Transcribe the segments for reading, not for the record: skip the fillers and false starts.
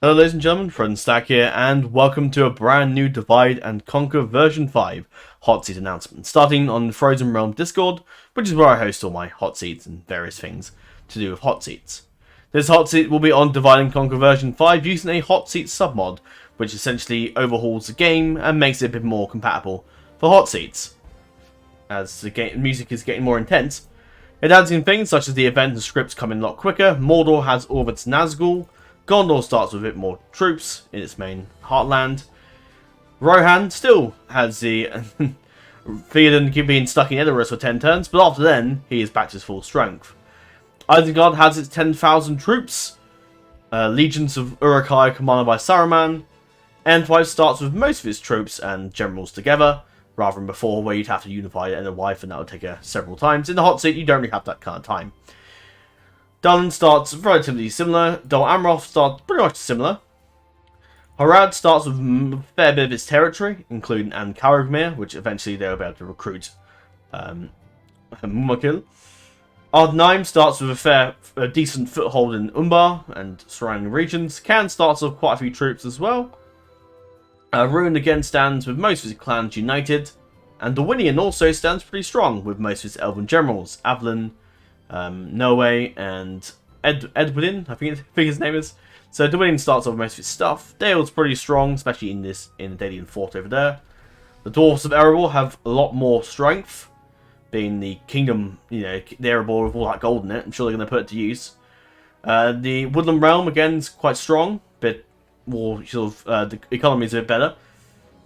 Hello ladies and gentlemen, FrozenStag here, and welcome to a brand new Divide and Conquer version 5 hot seat announcement, starting on the Frozen Realm Discord, which is where I host all my hot seats and various things to do with hot seats. This hot seat will be on Divide and Conquer version 5 using a hot seat submod, which essentially overhauls the game and makes it a bit more compatible for hot seats. As the music is getting more intense, it adds in things such as the event and scripts coming a lot quicker. Mordor has all of its Nazgul. Gondor starts with a bit more troops in its main heartland. Rohan still has the Theoden being stuck in Edoras for 10 turns, but after then, he is back to his full strength. Isengard has its 10,000 troops. Legions of Uruk-hai commanded by Saruman. N5 starts with most of its troops and generals together, rather than before where you'd have to unify it and a wife, and that would take several times. In the hot seat, you don't really have that kind of time. Dun starts relatively similar. Dol Amroth starts pretty much similar. Harad starts with a fair bit of its territory, including Ankaragmir, which eventually they'll be able to recruit Mumakil. Ardnaim starts with a decent foothold in Umbar and surrounding regions. Can starts with quite a few troops as well. Ruin again stands with most of his clans united. And Dorwinion also stands pretty strong with most of his elven generals. Avalon, Noe, and Edwin, I think his name is. So Dorwinion starts off with most of his stuff. Dale's pretty strong, especially in the Dalian fort over there. The Dwarfs of Erebor have a lot more strength, being the kingdom, the Erebor with all that gold in it. I'm sure they're going to put it to use. The Woodland Realm again is quite strong, but more sort of the economy is a bit better.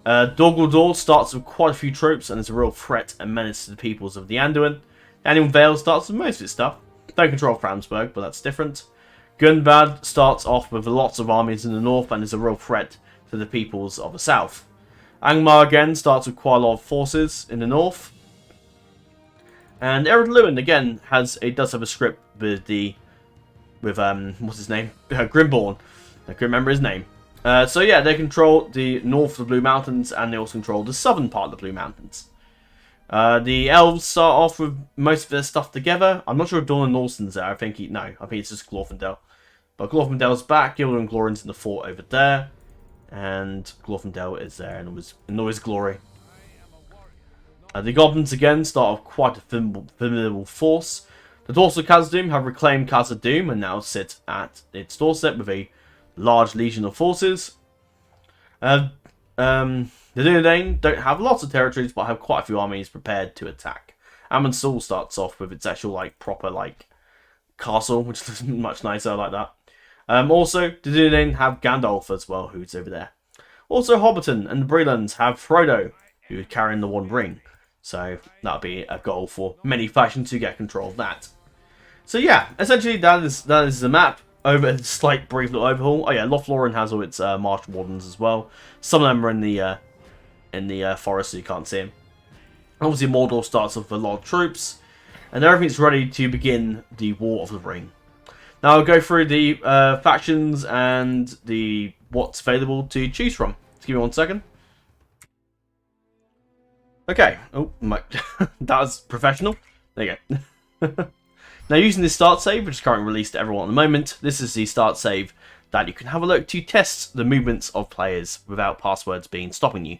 Dol Guldur starts with quite a few troops and is a real threat and menace to the peoples of the Anduin. Anduin Vale starts with most of its stuff. Don't control Framsburg, but that's different. Gunbad starts off with lots of armies in the north and is a real threat to the peoples of the south. Angmar again starts with quite a lot of forces in the north. And Ered Luin again does have a script with what's his name? Grimborn. I can remember his name. So yeah, they control the north of the Blue Mountains and they also control the southern part of the Blue Mountains. The elves start off with most of their stuff together. I'm not sure if Dawn and Norsen's there. I think it's just Glorfindel. But Glorfindel's back. Gilder and Glorin's in the fort over there. And Glorfindel is there in all his glory. The goblins again start off quite a formidable force. The Dwarfs of Khazad-dûm have reclaimed Khazad-dûm and now sit at its doorstep with a large legion of forces. The Dunedain don't have lots of territories, but have quite a few armies prepared to attack. Amon Sol starts off with its actual proper castle, which looks much nicer like that. Also, the Dunedain have Gandalf as well, who's over there. Also, Hobbiton and the Brelands have Frodo, who's carrying the One Ring. So that'll be a goal for many factions to get control of that. So yeah, essentially that is the map. Over a slight brief little overhaul. Oh yeah, Lothlorien has all its Marsh Wardens as well. Some of them are in the forest, so you can't see them. Obviously, Mordor starts off with a lot of troops, and everything's ready to begin the War of the Ring. Now I'll go through the factions and what's available to choose from. Just give me 1 second. Okay. Oh, that was professional. There you go. Now, using this start save, which is currently released to everyone at the moment, this is the start save that you can have a look to test the movements of players without passwords stopping you.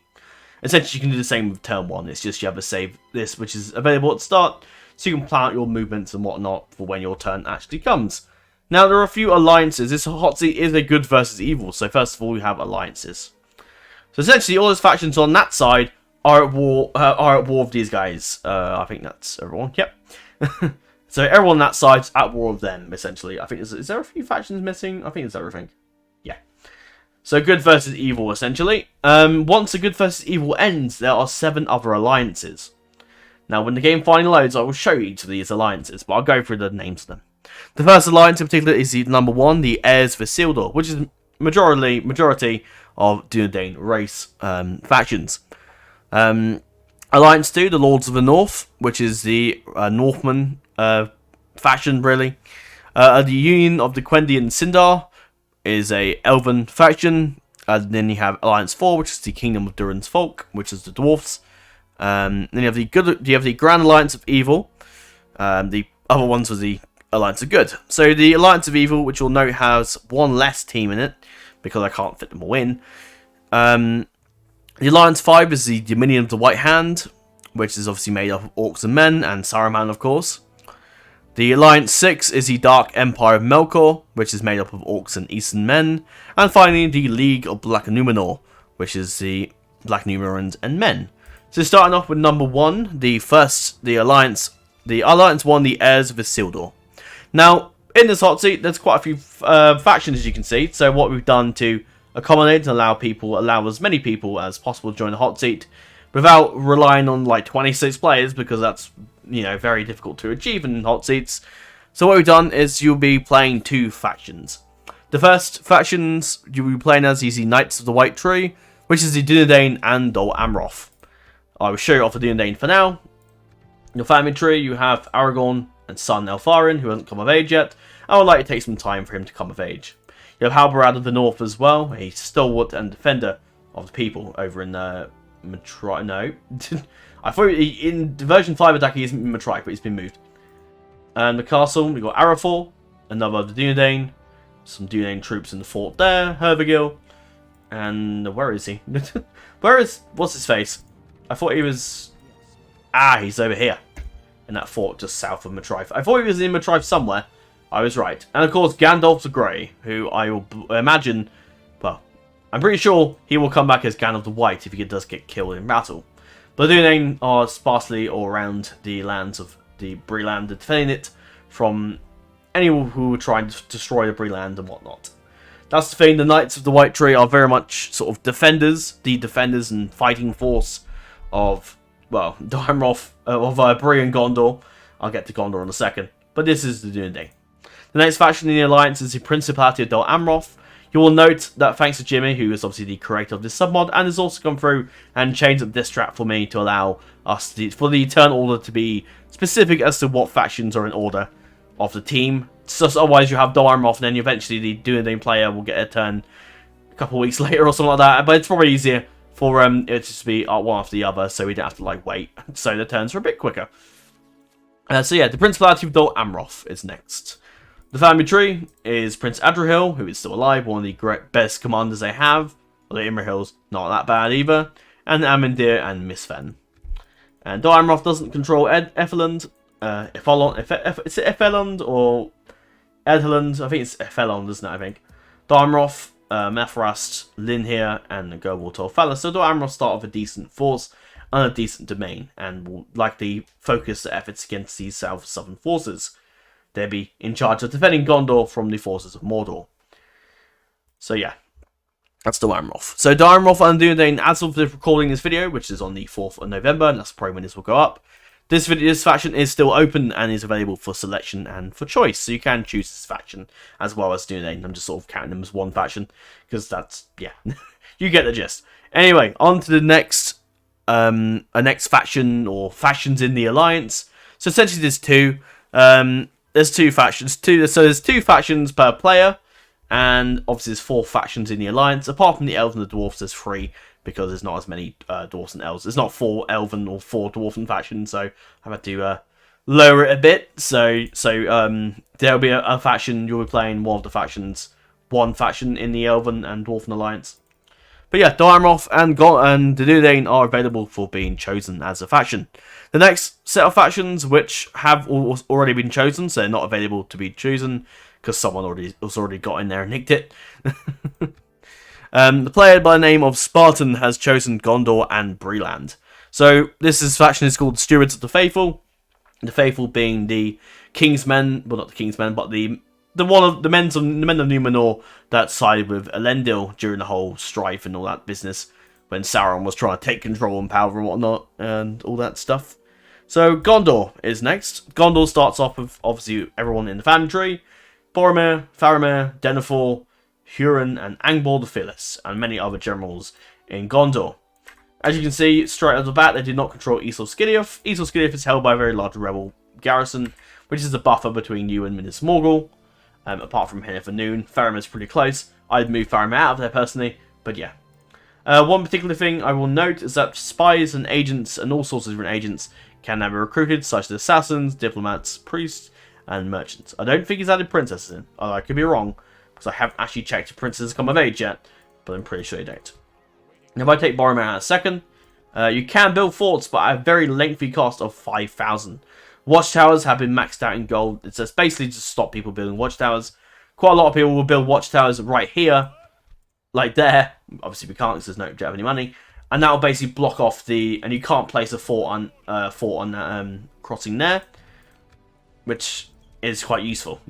Essentially, you can do the same with turn 1. It's just you have to save this, which is available at the start, so you can plan out your movements and whatnot for when your turn actually comes. Now, there are a few alliances. This hot seat is a good versus evil, so first of all, we have alliances. So essentially, all those factions on that side are at war with these guys. I think that's everyone. Yep. So everyone on that side's at war with them, essentially. I think is there a few factions missing? I think it's everything. Yeah. So good versus evil, essentially. Once the good versus evil ends, there are 7 other alliances. Now, when the game finally loads, I will show you each of these alliances, but I'll go through the names of them. The first alliance in particular is the number 1, the Heirs of Isildur, which is majority of Dunedain race factions. Alliance 2, the Lords of the North, which is the Northman faction, really. The Union of the Quendi and Sindar is a Elven faction. Then you have Alliance 4, which is the Kingdom of Durin's Folk, which is the Dwarfs. Then you have the Grand Alliance of Evil. The other ones was the Alliance of Good. So the Alliance of Evil, which you'll note has 1 less team in it, because I can't fit them all in. The Alliance 5 is the Dominion of the White Hand, which is obviously made up of orcs and men, and Saruman, of course. The Alliance 6 is the Dark Empire of Melkor, which is made up of orcs and Eastern men. And finally, the League of Black Numenor, which is the Black Numerans and men. So starting off with number 1, the Alliance 1, the Heirs of Isildur. Now, in this hot seat, there's quite a few factions, as you can see. So what we've done to accommodate and allow as many people as possible to join the hot seat without relying on like 26 players, because that's, you know, very difficult to achieve in hot seats. So what we've done is you'll be playing 2 factions. The first factions you'll be playing as is the Knights of the White Tree, which is the Dunedain and Dol Amroth. I will show you off the Dunedain for now. In your family tree, you have Aragorn and son Elfarin, who hasn't come of age yet, and would like to take some time for him to come of age. You have Halbarad of the North as well, a stalwart and defender of the people over in Matriarch. No. I thought in version 5 of DAC he isn't Matriarch, but he's been moved. And the castle, we've got Arathor, another of the Dunedain, some Dunedain troops in the fort there, Hervagil, and where is he? What's his face? I thought he was... he's over here, in that fort just south of Matriarch. I thought he was in Matriarch somewhere. I was right. And of course, Gandalf the Grey, who I will imagine, well, I'm pretty sure he will come back as Gandalf the White if he does get killed in battle. But the Dunedain are sparsely all around the lands of the Bree Land, defending it from anyone who will try and destroy the Bree Land and whatnot. That's the thing, the Knights of the White Tree are very much sort of defenders, the defenders and fighting force of, well, Daimroth, of Bree and Gondor. I'll get to Gondor in a second, but this is the Dunedain. The next faction in the Alliance is the Principality of Dol Amroth. You will note that thanks to Jimmy, who is obviously the creator of this submod, and has also come through and changed up this strat for me to allow us for the turn order to be specific as to what factions are in order of the team. So otherwise you have Dol Amroth, and then eventually the Dunedain player will get a turn a couple of weeks later or something like that. But it's probably easier for it to just be one after the other, so we don't have to like wait. So the turns are a bit quicker. So yeah, the Principality of Dol Amroth is next. The family tree is Prince Adrahil, who is still alive, one of the best commanders they have. Although Imrahil's not that bad either. And Amandir and Misfen. And Dol Amroth doesn't control Ethelund. Is it Ethelund or Edhelund? I think it's Ethelund, isn't it? I think. Dol Amroth, Methrast, Linhir, and Gorbal Torfalla. So Dol Amroth start with a decent force and a decent domain, and will likely focus their efforts against these southern forces. They'll be in charge of defending Gondor from the forces of Mordor. So yeah, that's Dol Amroth. So Dol Amroth and Dunedain, as of the recording this video, which is on the 4th of November, and that's probably when this will go up. This faction is still open and is available for selection and for choice, so you can choose this faction as well as Dunedain. I'm just sort of counting them as one faction, because that's, yeah, you get the gist. Anyway, on to the next, next faction, or factions in the Alliance. So essentially there's 2. There's 2 factions, so there's 2 factions per player, and obviously there's 4 factions in the Alliance. Apart from the Elves and the Dwarfs, there's 3, because there's not as many Dwarfs and Elves. There's not 4 Elven or 4 Dwarfen factions, so I've had to lower it a bit. So there'll be a faction, you'll be playing one of the factions, one faction in the Elven and Dwarfen Alliance. But yeah, Dol Amroth and the Dunedain are available for being chosen as a faction. The next set of factions, which have already been chosen, so they're not available to be chosen, because someone has already got in there and nicked it. The player by the name of Spartan has chosen Gondor and Bree Land. So this faction is called Stewards of the Faithful. The Faithful being the Kingsmen, well not the Kingsmen, but the men of Numenor that sided with Elendil during the whole strife and all that business when Sauron was trying to take control and power and whatnot and all that stuff. So Gondor is next. Gondor starts off with obviously everyone in the family tree: Boromir, Faramir, Denethor, Huron, and Angbor the Fearless, and many other generals in Gondor. As you can see, straight off the bat, they did not control Isle Skidioth. Isle Skidioth is held by a very large rebel garrison, which is the buffer between you and Minas Morgul. Apart from Heneth and Noon, Faramir's pretty close. I'd move Faramir out of there personally, but yeah. One particular thing I will note is that spies and agents and all sorts of different agents can now be recruited, such as assassins, diplomats, priests, and merchants. I don't think he's added princesses in. I could be wrong, because I haven't actually checked if princes come of age yet, but I'm pretty sure they don't. And if I take Boromir out a second, you can build forts, but at a very lengthy cost of 5,000. Watchtowers have been maxed out in gold. It's just basically to stop people building watchtowers. Quite a lot of people will build watchtowers right here, like there. Obviously we can't because there's no don't have any money, and that will basically block off the. And you can't place a fort on crossing there, which is quite useful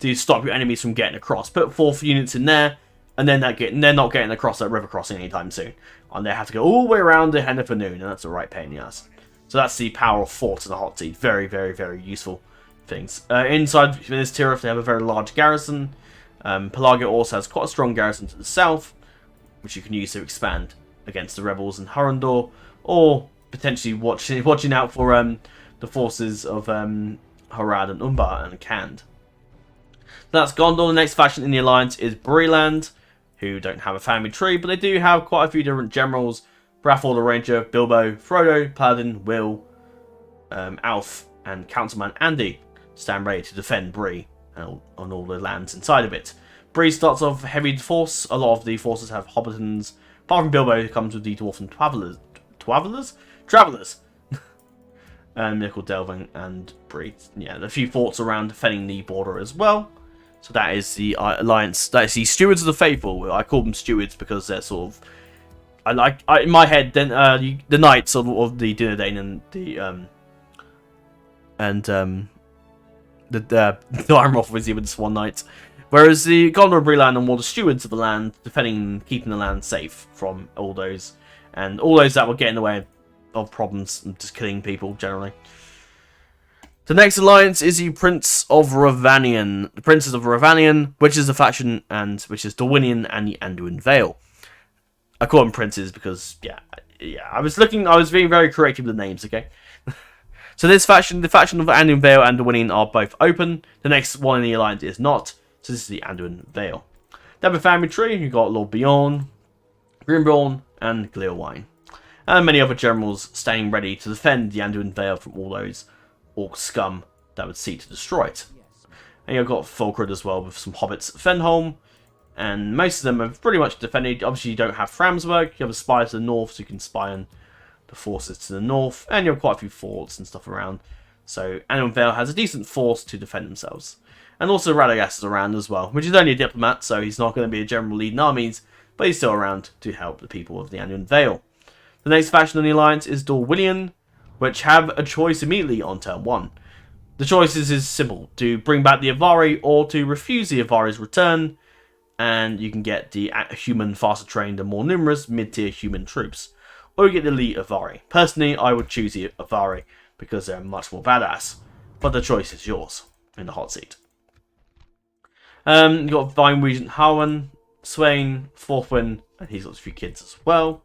to stop your enemies from getting across. Put 4 units in there, and then they're not getting across that river crossing anytime soon, and they have to go all the way around the Hen of Noon, and that's a right pain in the ass. So that's the power of forts in the Hotseat. Very, very, very useful things. Inside this Tirith, they have a very large garrison. Pelagia also has quite a strong garrison to the south, which you can use to expand against the rebels in Hurrendor, or potentially watching out for the forces of Harad and Umbar and Khand. That's Gondor. The next faction in the alliance is Breland, who don't have a family tree, but they do have quite a few different generals. Baratheon the Ranger, Bilbo, Frodo, Paladin, Will, Alf, and Councilman Andy stand ready to defend Bree on all the lands inside of it. Bree starts off a heavy force. A lot of the forces have Hobbitons, apart from Bilbo, who comes with the Dwarfen Travelers. And they're called Delving and Bree. Yeah, a few forts around defending the border as well. So that is the alliance. That is the Stewards of the Faithful. I call them stewards because they're sort of. In my head, then the knights of the Dunedain and the Armoth with the Swan Knights, whereas the Gondor and Breland are more the stewards of the land, defending, keeping the land safe from all those that will get in the way of problems and just killing people generally. The next alliance is the Prince of Ravanion, the Princes of Ravanion, which is the faction and which is Dorwinion and the Anduin Vale. I call them princes because, yeah, I was being very creative with the names, okay? So this faction, the faction of Anduin Vale and Dorwinion are both open. The next one in the alliance is not, so this is the Anduin Vale. They have a family tree. You've got Lord Bjorn, Grimborn, and Gleorwine. And many other generals staying ready to defend the Anduin Vale from all those orc scum that would seek to destroy it. And you've got Fulcrid as well with some hobbits at Fenholm. And most of them are pretty much defended. Obviously, you don't have Framsburg. You have a spy to the north, so you can spy on the forces to the north. And you have quite a few forts and stuff around. So, Anduin Vale has a decent force to defend themselves. And also, Radagast is around as well, which is only a diplomat, so he's not going to be a general leading armies, but he's still around to help the people of the Anduin Vale. The next faction in the alliance is Dorwinion, which have a choice immediately on turn 1. The choices is simple: to bring back the Avari or to refuse the Avari's return. And you can get the human, faster trained and more numerous mid-tier human troops. Or you get the elite Avari. Personally, I would choose the Avari because they're much more badass. But the choice is yours in the Hotseat. You've got Vine Regent Harwin, Swain, Forthwin, and he's got a few kids as well.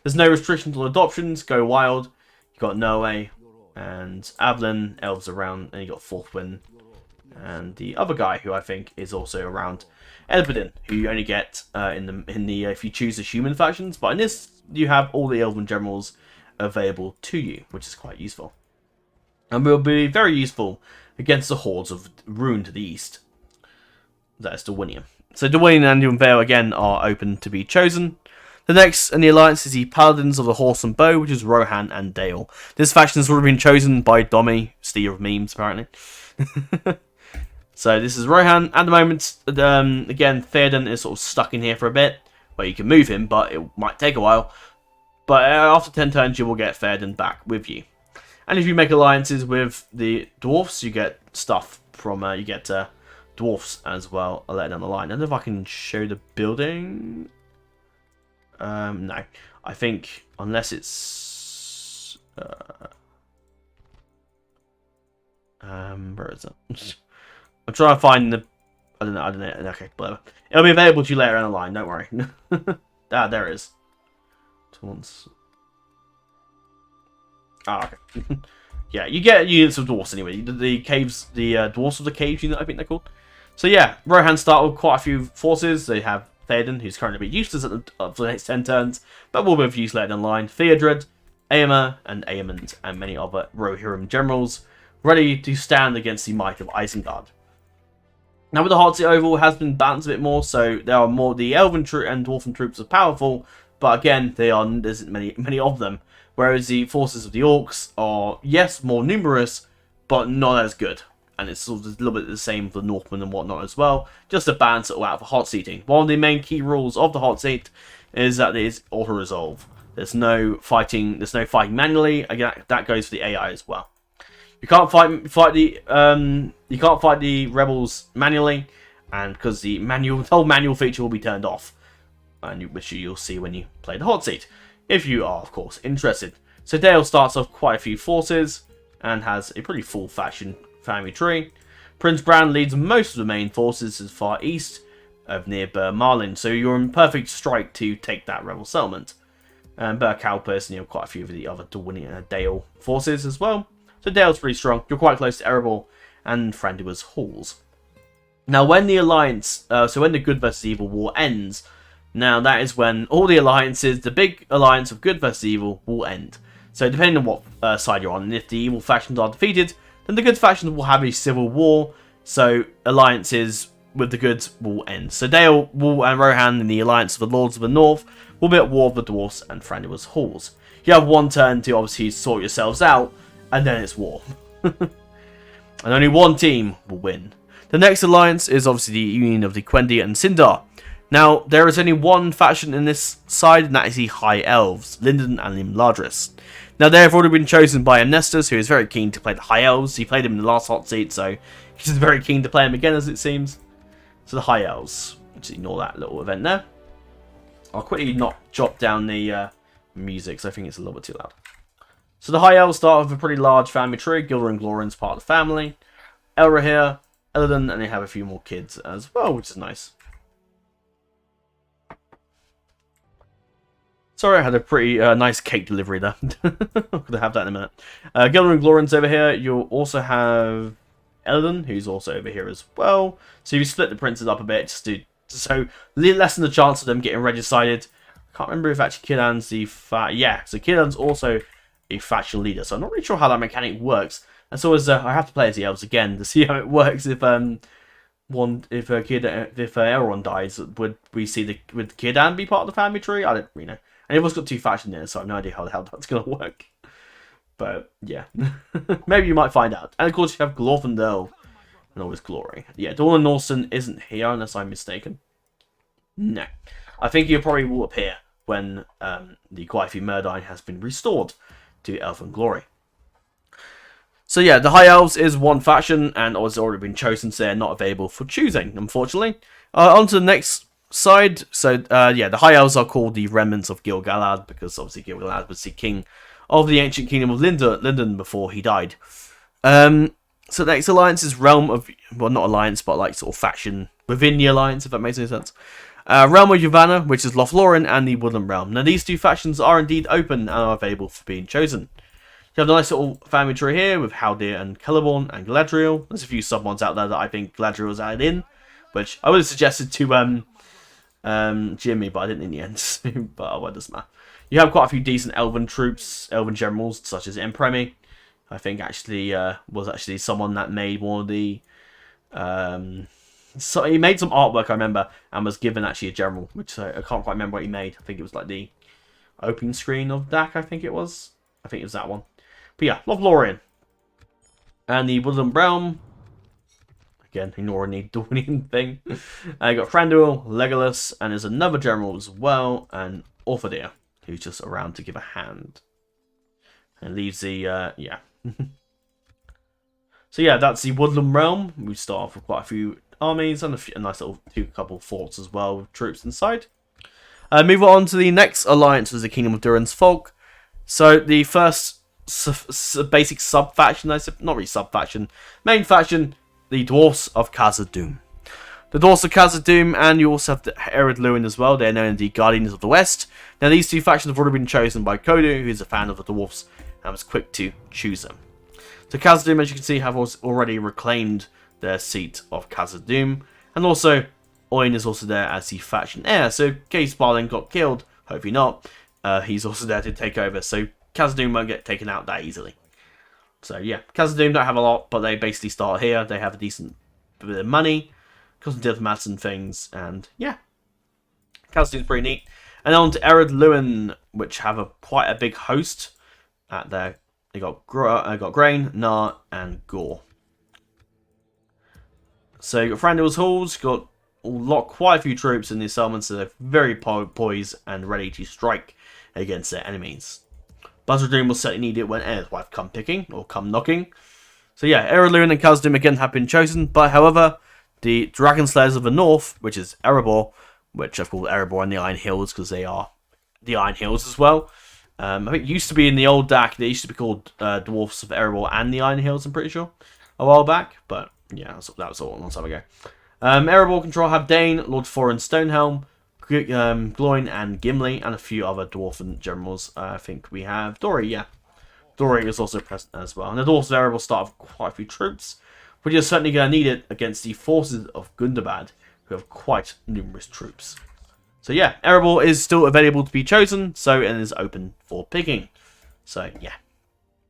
There's no restrictions on adoptions, go wild. You've got Noe and Avlin, elves around, and you've got Forthwin. And the other guy who I think is also around, Elberdin, who you only get in the if you choose the human factions, but in this you have all the elven generals available to you, which is quite useful, and will be very useful against the hordes of Rune to the east. That is Dorwinion. So Dorwinion and Anduin Vale again are open to be chosen. The next in the alliance is the Paladins of the Horse and Bow, which is Rohan and Dale. This faction has already been chosen by Dommy, steer of memes apparently. So this is Rohan. At the moment, again, Theoden is sort of stuck in here for a bit. Well, you can move him, but it might take a while. But after 10 turns, you will get Theoden back with you. And if you make alliances with the dwarfs, you get stuff from, you get dwarfs as well later down the line. I don't know if I can show the building. No. I think, unless it's... where is it? I'm trying to find the... I don't know. Okay, whatever. It'll be available to you later down the line, don't worry. There it is. Okay. Yeah, you get units of dwarfs anyway. The caves, the dwarfs of the caves unit, I think they're called. So yeah, Rohan start with quite a few forces. They have Theoden, who's currently being useless for the next 10 turns, but will be of use later down the line. Theodred, Aemma, and Aemond, and many other Rohirrim generals, ready to stand against the might of Isengard. Now with the Hotseat overall, it has been balanced a bit more, so there are more, the Elven and Dwarven troops are powerful, but again, there isn't many of them. Whereas the forces of the Orcs are, yes, more numerous, but not as good. And it's sort of a little bit the same for the Northmen and whatnot as well, just to balance it all out for hot seating. One of the main key rules of the hot seat is that it is auto-resolve. There's no fighting manually. Again, that goes for the AI as well. You can't fight the rebels manually, and because the whole manual feature will be turned off, and which you'll see when you play the hot seat, if you are of course interested. So Dale starts off quite a few forces and has a pretty full family tree. Prince Bran leads most of the main forces as far east of near Marlin, so you're in perfect strike to take that rebel settlement. And Calpers, and you have quite a few of the other Dale forces as well. So Dale's pretty strong. You're quite close to Erebor and Thranduil's halls. Now, when the alliance, when the Good versus Evil war ends, now that is when all the alliances, the big alliance of Good versus Evil, will end. So depending on what side you're on, and if the evil factions are defeated, then the Good factions will have a civil war. So alliances with the Goods will end. So Dale, Wall, and Rohan in the alliance of the Lords of the North will be at war with the Dwarfs and Thranduil's halls. You have one turn to obviously sort yourselves out, and then it's war. And only one team will win. The next alliance is obviously the union of the Quendi and Sindar. Now, there is only one faction in this side, and that is the High Elves, Lyndon and Imladris. Now, they have already been chosen by Amnestus, who is very keen to play the High Elves. He played them in the last hot seat, so he's very keen to play them again, as it seems. So the High Elves. Just ignore that little event there. I'll quickly not jot down the music, because I think it's a little bit too loud. So the High Elves start with a pretty large family tree. Gilder and Glorin's part of the family. Elrahir, Elladan, and they have a few more kids as well, which is nice. Sorry, I had a pretty nice cake delivery there. I'm going to have that in a minute. Gilder and Glorin's over here. You'll also have Elladan, who's also over here as well. So you split the princes up a bit, just to so lessen the chance of them getting regicided. I can't remember if actually Killan's the so Killan's also a faction leader. So I'm not really sure how that mechanic works. And so as I have to play as the elves again to see how it works. If Elrond dies, would Killan be part of the family tree? I don't really know. And everyone's got two factions in it, so I have no idea how the hell that's going to work. But, yeah. Maybe you might find out. And, of course, you have Glorfindel and all his glory. Yeah, Dorlan Norson isn't here, unless I'm mistaken. No. I think he probably will appear when the Gwyfi Myrddine has been restored to Elven glory. So, yeah, the High Elves is one faction, and has already been chosen, so they're not available for choosing, unfortunately. On to the next side. So, yeah, the High Elves are called the Remnants of Gil-galad, because obviously Gil-galad was the king of the ancient kingdom of Lyndon before he died. So the next alliance is Realm of... Well, not alliance, but like sort of faction within the alliance, if that makes any sense. Realm of Yavanna, which is Lothlorien, and the Woodland Realm. Now, these two factions are indeed open and are available for being chosen. You have a nice little family tree here with Haldir and Celeborn and Galadriel. There's a few sub-mods out there that I think Galadriel was added in, which I would have suggested to Jimmy, but I didn't in the end. But what does matter? You have quite a few decent Elven troops, Elven generals, such as Empremi. I think actually was actually someone that made one of the... so he made some artwork, I remember, and was given actually a general, which I can't quite remember what he made. I think it was like the opening screen of DAC, I think it was. I think it was that one. But yeah, Lothlorien. And the Woodland Realm. Again, ignoring the Dornian thing. You got Thranduil, Legolas, and there's another general as well, and Orthadir, who's just around to give a hand. And leaves the, yeah. So yeah, that's the Woodland Realm. We start off with quite a few armies and a nice little couple forts as well with troops inside. Move on to the next alliance was the Kingdom of Durin's Folk. So the first basic sub-faction, not really sub-faction, main faction, the Dwarfs of Khazad-dûm. The Dwarfs of Khazad-dûm, and you also have the Ered Luin as well. They're known as the Guardians of the West. Now these two factions have already been chosen by Kodu, who's a fan of the Dwarfs, and was quick to choose them. So Khazad-dûm, as you can see, have already reclaimed their seat of Khazad-dûm, and also Oin is also there as the faction heir. So in case Balin got killed, hopefully not, he's also there to take over. So Khazad-dûm won't get taken out that easily. So yeah, Khazad-dûm don't have a lot, but they basically start here. They have a decent bit of money, got some diplomats and things, and yeah, Khazad-dûm's pretty neat. And on to Ered Luin, which have quite a big host at their. They got Grain, Nar, and Gore. So you got Thranduil's Halls, got quite a few troops in these settlements that are very poised and ready to strike against their enemies. Buzzardune will certainly need it when Aerithwife come picking or come knocking. So yeah, Ered Luin and Khazad-dûm again have been chosen, but however, the Dragon Slayers of the North, which is Erebor, which I've called Erebor and the Iron Hills because they are the Iron Hills as well. I think it used to be in the old DAC, they used to be called Dwarfs of Erebor and the Iron Hills, I'm pretty sure, a while back, but yeah, that was all a long time ago. Erebor control have Dane, Lord Thorin Stonehelm, Gloin and Gimli, and a few other dwarven generals. I think we have Dori, yeah. Dori is also present as well. And the Dwarves of Erebor start with quite a few troops, but you're certainly going to need it against the forces of Gundabad, who have quite numerous troops. So yeah, Erebor is still available to be chosen, so it is open for picking. So yeah.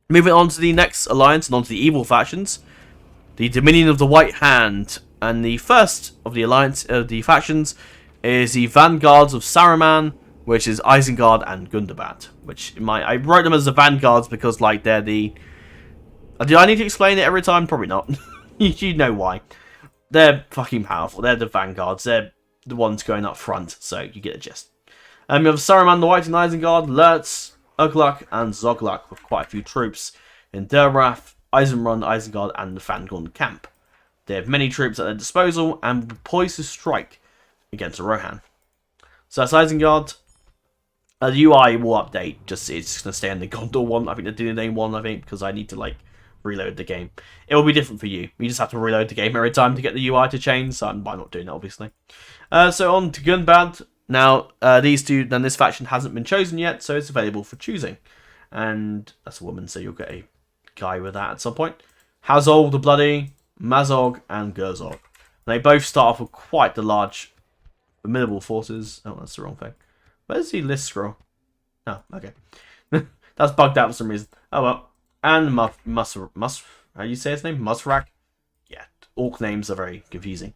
Moving on to the next alliance and on to the evil factions. The Dominion of the White Hand. And the first of the alliance of the factions is the Vanguards of Saruman, which is Isengard and Gundabad. Which I wrote them as the Vanguards because like they're the. Do I need to explain it every time? Probably not. You know why. They're fucking powerful. They're the Vanguards. They're the ones going up front, so you get the gist. You have Saruman the White and Isengard, Lurtz, Ugluk, and Zogluk with quite a few troops in Durwrath, Eisenrun, Isengard, and the Fangorn camp. They have many troops at their disposal and poised to strike against Rohan. So that's Isengard. The UI will update. It's just going to stay in the Gondor one. I think they're doing the name one, because I need to reload the game. It will be different for you. You just have to reload the game every time to get the UI to change, so I'm not doing that, obviously. So on to Gundabad. Now, this faction hasn't been chosen yet, so it's available for choosing. And that's a woman, so you'll get a guy with that at some point. Hazol the Bloody, Mazog, and Gurzog. They both start off with quite the large, formidable forces. Oh, that's the wrong thing. Where's the list scroll? Oh, okay. That's bugged out for some reason. Oh well. And how do you say his name? Musrak? Yeah, orc names are very confusing.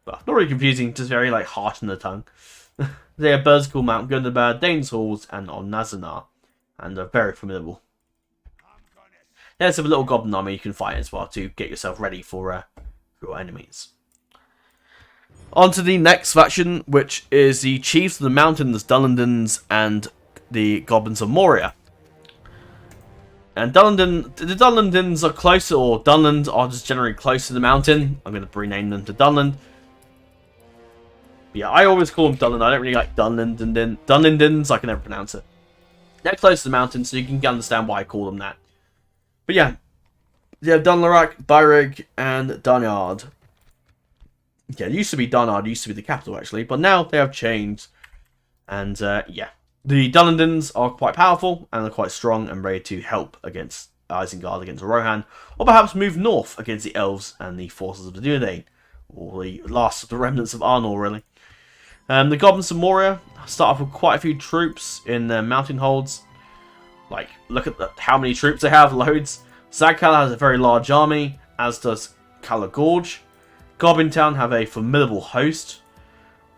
Well, not really confusing, just very harsh in the tongue. They are birds called Mount Gundabad, Dane's Halls, and on Nazanar. And they're very formidable. There's a little goblin army you can fight as well to get yourself ready for your enemies. On to the next faction, which is the Chiefs of the Mountains, Dullendons, and the Goblins of Moria. And the Dullendons are closer, or Dunland are just generally close to the mountain. I'm going to rename them to Dunland. But yeah, I always call them Dunland. I don't really like Dunlendons. I can never pronounce it. They're close to the mountain, so you can understand why I call them that. But yeah, you have Dunlarak, Byrig, and Dunyard. Yeah, it used to be Dunyard, used to be the capital actually, but now they have changed. And yeah, the Dullendons are quite powerful and are quite strong and ready to help against Isengard, against Rohan, or perhaps move north against the elves and the forces of the Dunedain, or the last of the remnants of Arnor, really. The Goblins of Moria start off with quite a few troops in their mountain holds. Look at how many troops they have, loads. Zagkala has a very large army, as does Kala Gorge. Goblin Town have a formidable host,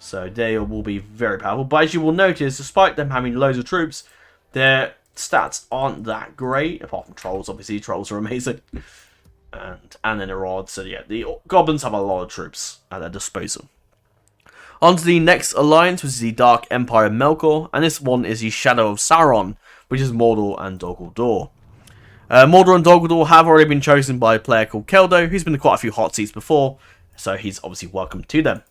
so they will be very powerful. But as you will notice, despite them having loads of troops, their stats aren't that great, apart from trolls. Obviously, trolls are amazing. And Ananarod, so yeah, the goblins have a lot of troops at their disposal. On to the next alliance, which is the Dark Empire of Melkor, and this one is the Shadow of Sauron, which is Mordor and Dol Guldur. Mordor and Dol Guldur have already been chosen by a player called Keldo, who's been to quite a few hot seats before, so he's obviously welcome to them.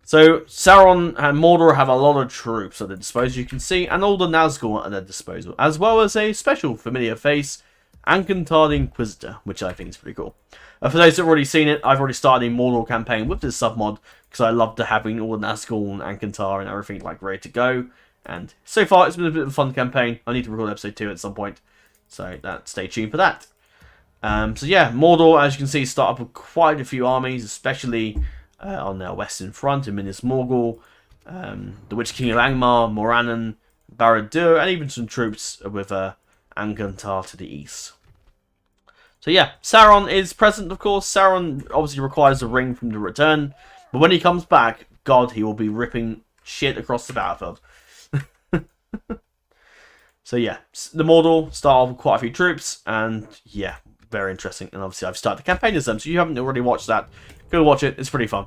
So Sauron and Mordor have a lot of troops at their disposal, you can see, and all the Nazgûl at their disposal, as well as a special familiar face, Ankantar the Inquisitor, which I think is pretty cool. For those that have already seen it, I've already started a Mordor campaign with this submod, because I love having all the Nazgûl and Ankantar and everything ready to go. And so far, it's been a bit of a fun campaign. I need to record episode 2 at some point, so stay tuned for that. So yeah, Mordor, as you can see, start up with quite a few armies, especially on their western front in Minas Morgul, the Witch King of Angmar, Morannon, Barad-dûr, and even some troops with Angantar to the east. So yeah, Sauron is present, of course. Sauron obviously requires a ring from the return. But when he comes back, God, he will be ripping shit across the battlefield. So yeah, the Mordor start off with quite a few troops. And yeah, very interesting. And obviously I've started the campaign as them. So if you haven't already watched that, go watch it. It's pretty fun.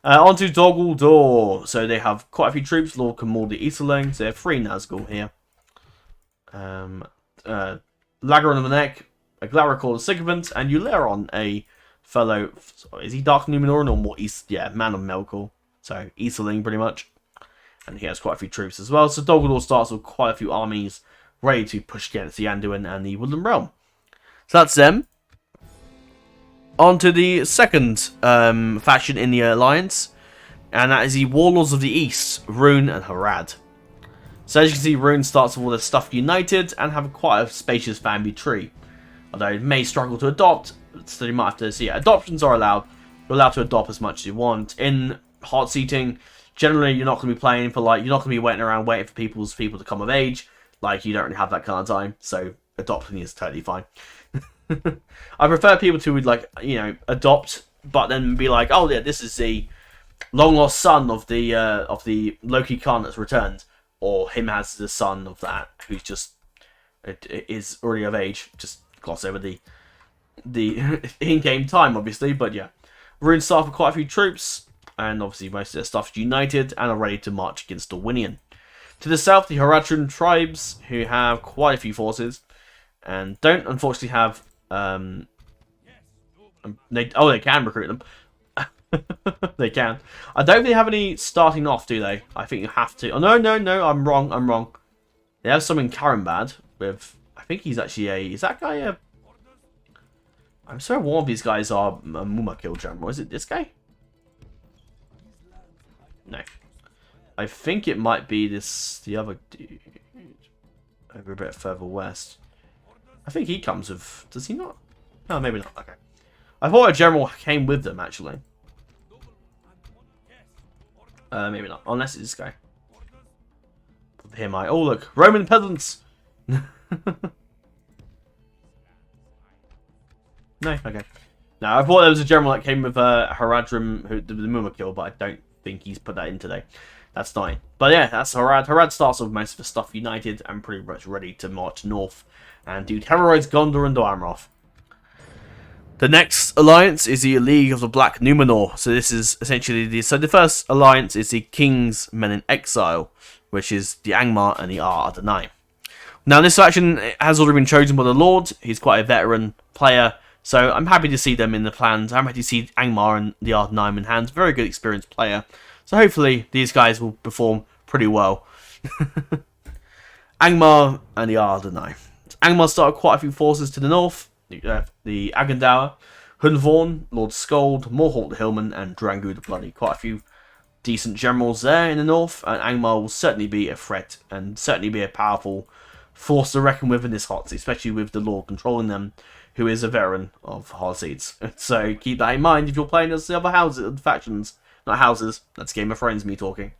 On to Dol Guldur. So they have quite a few troops. Lord Camor the Easterling. So they have 3 Nazgul here. Lagron the Neck, a Glaracor the Sycophant, and Euleron, a fellow... Is he Dark Numenoran or more East? Yeah, Man of Melkor. So Easterling pretty much. And he has quite a few troops as well. So Dol Guldur starts with quite a few armies ready to push against the Anduin and the Woodland Realm. So that's them. On to the second faction in the Alliance, and that is the Warlords of the East, Rune and Harad. So as you can see, Rune starts with all their stuff united and have quite a spacious family tree. Although it may struggle to adopt, so you might have to see it. Adoptions are allowed. You're allowed to adopt as much as you want. In Hotseating, generally you're not going to be playing for you're not going to be waiting around waiting for people to come of age. You don't really have that kind of time, so adopting is totally fine. I prefer people to adopt, but then be like, oh yeah, this is the long lost son of the Loki Khan that's returned, or him as the son of that who's just is already of age. Just gloss over the in-game time, obviously, but yeah, Rune start with quite a few troops, and obviously most of their stuff is united and are ready to march against Dorwinion. To the south, the Haradrim tribes, who have quite a few forces, and don't unfortunately have they can recruit them. They can. I don't think they have any starting off, do they? I think you have to. Oh no, I'm wrong. They have some in Karambad with. I think he's actually a. Is that guy a? I'm sure one of these guys are a Mumakil general. Is it this guy? No. I think it might be the other dude over a bit further west. I think he comes with... Does he not? No, maybe not. Okay. I thought a general came with them, actually. Maybe not. Unless it's this guy. Here my... Oh, look. Roman peasants! No? Okay. No, I thought there was a general that came with Haradrim, the Mumakil, but I don't think he's put that in today. That's fine. But yeah, that's Harad. Harad starts with most of the stuff united and pretty much ready to march north and to terrorize Gondor and Dol The next alliance is the League of the Black Numenor. So this is essentially the first alliance is the King's Men in Exile, which is the Angmar and the Ardennai. Now this faction has already been chosen by the Lord. He's quite a veteran player, so I'm happy to see them in the plans. I'm happy to see Angmar and the Ardennai in hands. Very good experienced player. So hopefully these guys will perform pretty well. Angmar and the Ardennai. Angmar started quite a few forces to the north. The Agandaur, Hunvorn, Lord Skold, Morholt the Hillman, and Drangu the Bloody. Quite a few decent generals there in the north. And Angmar will certainly be a threat and certainly be a powerful force to reckon with in this Hotseat, especially with the Lord controlling them, who is a veteran of Hotseats. So keep that in mind if you're playing as the other factions. Not houses, that's Game of Thrones me talking.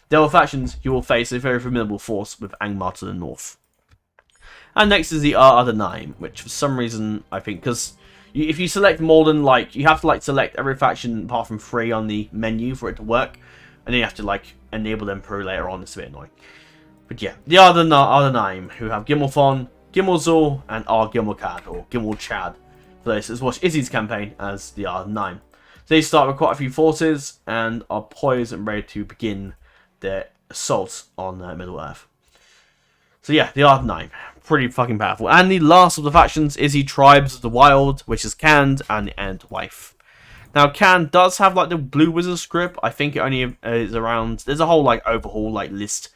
The other factions, you will face a very formidable force with Angmar to the north. And next is the Ardennai, which for some reason, I think, because if you select more than, you have to, select every faction apart from 3 on the menu for it to work. And then you have to, enable them through later on, it's a bit annoying. But yeah, the Ardennai, who have Gimmelthon, Gimmelzul, and Gimmelcad, or Gimmelchad. For this, as watch Izzy's campaign as the Ardennai. They start with quite a few forces and are poised and ready to begin their assault on Middle-earth. So yeah, the Ardennai, pretty fucking powerful. And the last of the factions is the Tribes of the Wild, which is Khand and the Endwife. Now, Khand does have the Blue Wizard script. I think it only is around... There's a whole overhaul list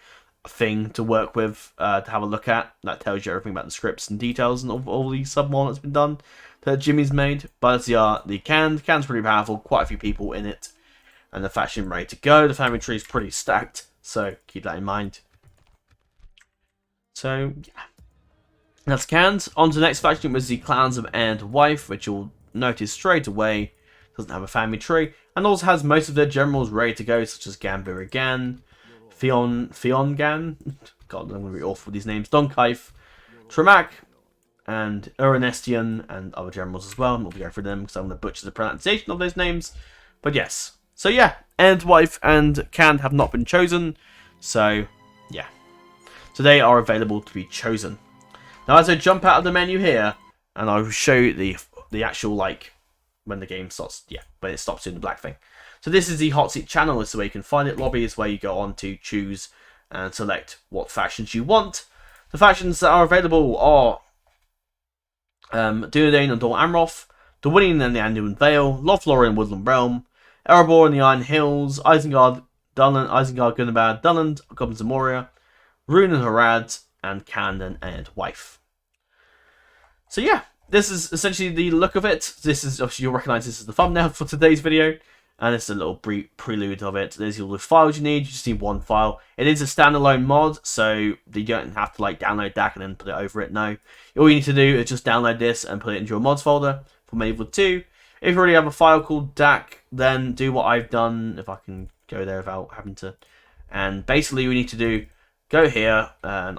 thing to work with, to have a look at. That tells you everything about the scripts and details and all the sub-mod that's been done that Jimmy's made. But it's the Khand. Khand's pretty powerful, quite a few people in it. And the faction ready to go. The family tree is pretty stacked, so keep that in mind. So, yeah. That's Khand. On to the next faction was the Clans of Endwife, which you'll notice straight away doesn't have a family tree, and also has most of their generals ready to go, such as Gambirigan, Fiongan, God, I'm going to be awful with these names, Donkaif, Tremak, and Uranestian and other generals as well. I'm not going to go through them because I'm going to butcher the pronunciation of those names. But yes. So yeah, Endwife and Cand have not been chosen. So yeah. So they are available to be chosen. Now as I jump out of the menu here, and I'll show you the actual, like, when the game starts, yeah, when it stops doing the black thing. So this is the Hotseat channel. This is where you can find it. Lobby is where you go on to choose and select what factions you want. The factions that are available are Dunedain and Dol Amroth, the Winning and the Anduin Vale, Lothlorien and Woodland Realm, Erebor and the Iron Hills, Isengard, Gunnabad, Dunland, Goblins of Moria, Rune and Harad, and Cand and Endwife. So yeah, this is essentially the look of it. This is, obviously you'll recognise this as the thumbnail for today's video. And it's a little prelude of it. There's all the files you need. You just need one file. It is a standalone mod, so you don't have to like download DAC and then put it over it. No. All you need to do is just download this and put it into your mods folder for Medieval 2. If you already have a file called DAC, then do what I've done, if I can go there without having to. And basically you need to do, go here, and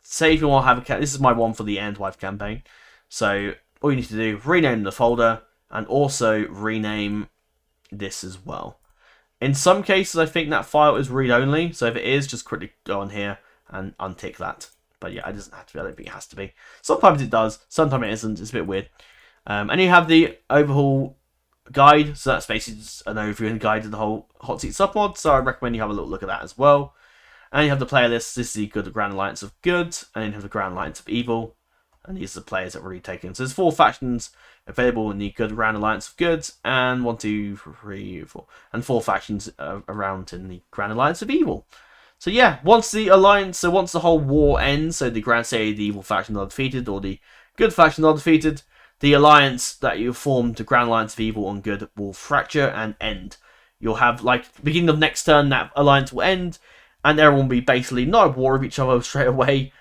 say if you want to have a, this is my one for the Endwife campaign. So all you need to do, rename the folder, and also rename this as well. In some cases, I think that file is read-only, so if it is, just quickly go on here and untick that. But yeah, it doesn't have to be. I don't think it has to be. Sometimes it does, sometimes it isn't. It's a bit weird. And you have the overhaul guide, so that's basically just an overview and guide to the whole Hotseat submod, so I recommend you have a little look at that as well. And you have the player list. This is the good Grand Alliance of Good, and then you have the Grand Alliance of Evil. And these are the players that we're really taking. So there's 4 factions available in the Good Grand Alliance of Good, and 1, 2, 3, 4, and 4 factions around in the Grand Alliance of Evil. So yeah, once the alliance, so once the whole war ends, so the Grand, say the Evil faction are defeated or the Good faction are defeated, the alliance that you formed, the Grand Alliance of Evil and Good, will fracture and end. You'll have, like, beginning of next turn, that alliance will end, and everyone will be basically not at war with each other straight away.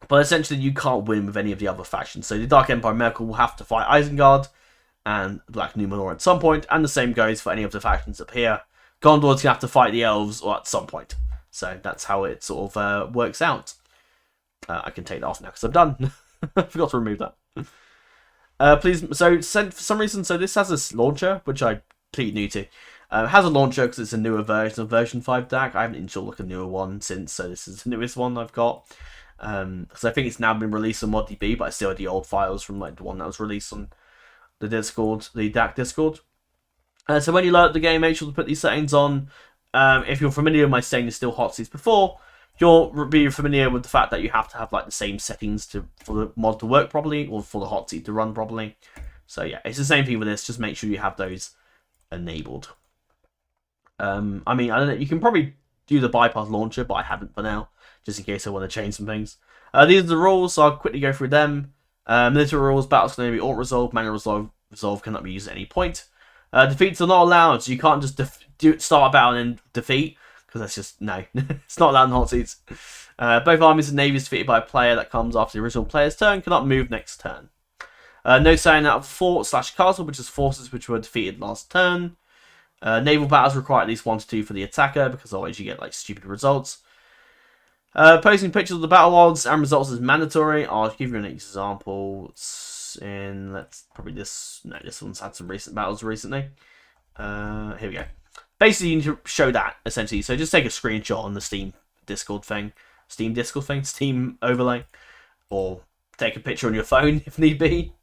But essentially, you can't win with any of the other factions. So the Dark Empire Merkel will have to fight Isengard and Black Numenor at some point, and the same goes for any of the factions up here. Gondor's going to have to fight the Elves or at some point. So that's how it sort of works out. I can take that off now because I'm done. I forgot to remove that. Please, so for some reason, so this has this launcher, which I'm completely new to. It has a launcher because it's a newer version of version 5 DAC. I haven't installed like a newer one since, so this is the newest one I've got. Because I think it's now been released on ModDB, but I still have the old files from like the one that was released on the Discord, the DAC Discord. So when you load up the game, make sure to put these settings on. If you're familiar with my stainless steel Hotseats before, you'll be familiar with the fact that you have to have like the same settings for the mod to work properly, or for the Hotseat to run properly. So yeah, it's the same thing with this. Just make sure you have those enabled. I mean, I don't know. You can probably do the bypass launcher, but I haven't for now, just in case I want to change some things. These are the rules, so I'll quickly go through them. Military rules: battles can only be auto-resolved, manual resolve cannot be used at any point. Defeats are not allowed, so you can't just start a battle and then defeat, because that's just, no. It's not allowed in Hotseats. Both armies and navies defeated by a player that comes after the original player's turn cannot move next turn. No signing out of fort/castle, which is forces which were defeated last turn. Naval battles require at least 1 to 2 for the attacker, because otherwise you get like stupid results. Posting pictures of the battle logs and results is mandatory. I'll give you an example. In let's probably this. No, this one's had some recent battles recently. Here we go. Basically, you need to show that essentially. So just take a screenshot on the Steam Discord thing, Steam overlay, or take a picture on your phone if need be.